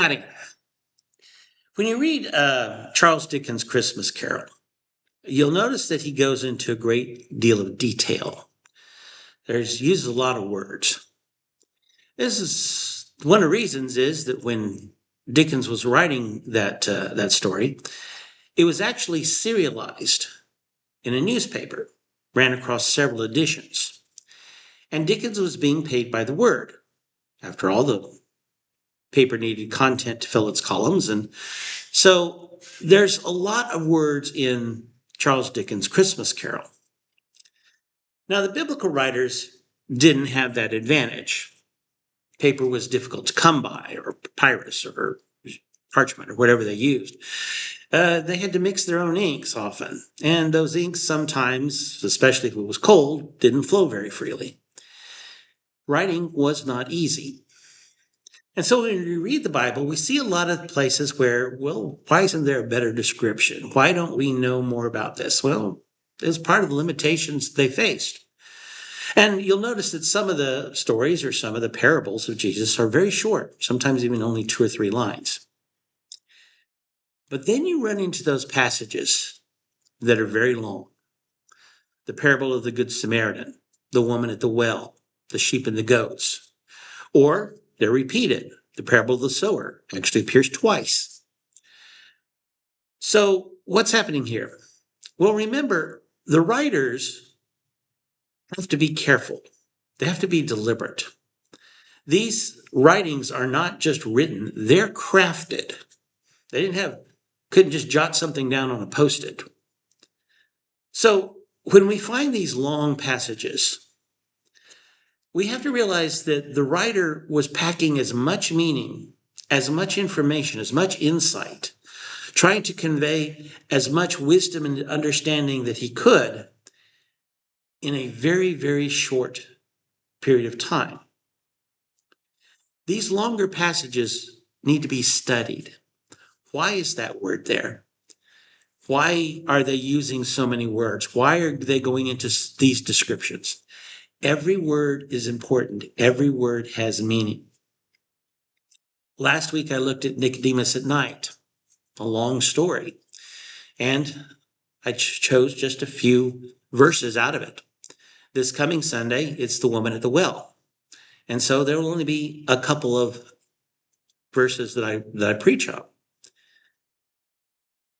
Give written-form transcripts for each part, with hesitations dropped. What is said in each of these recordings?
Howdy. When you read Charles Dickens' Christmas Carol, you'll notice that he goes into a great deal of detail. There's uses a lot of words. This is one of the reasons is that when Dickens was writing that story, it was actually serialized in a newspaper, ran across several editions, and Dickens was being paid by the word. After all, the paper needed content to fill its columns, and so there's a lot of words in Charles Dickens' Christmas Carol. Now, the biblical writers didn't have that advantage. Paper was difficult to come by, or papyrus, or parchment, or whatever they used. They had to mix their own inks often, and those inks sometimes, especially if it was cold, didn't flow very freely. Writing was not easy. And so when we read the Bible, we see a lot of places where, well, why isn't there a better description? Why don't we know more about this? Well, it's part of the limitations they faced. And you'll notice that some of the stories or some of the parables of Jesus are very short, sometimes even only 2 or 3 lines. But then you run into those passages that are very long. The parable of the Good Samaritan, the woman at the well, the sheep and the goats. Or they're repeated. The parable of the sower actually appears twice. So what's happening here? Well, remember, the writers have to be careful. They have to be deliberate. These writings are not just written, they're crafted. They couldn't just jot something down on a Post-it. So when we find these long passages, we have to realize that the writer was packing as much meaning, as much information, as much insight, trying to convey as much wisdom and understanding that he could in a very, very short period of time. These longer passages need to be studied. Why is that word there? Why are they using so many words? Why are they going into these descriptions? Every word is important. Every word has meaning. Last week I looked at Nicodemus at night, a long story, and I chose just a few verses out of it. This coming Sunday, it's the woman at the well. And so there will only be a couple of verses that I preach on.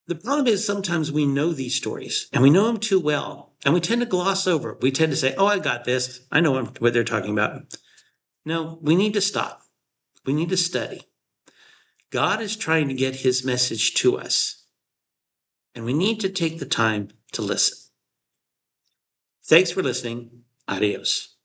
The problem is sometimes we know these stories and we know them too well, and we tend to gloss over. We tend to say, oh, I got this. I know what they're talking about. No, we need to stop. We need to study. God is trying to get his message to us, and we need to take the time to listen. Thanks for listening. Adios.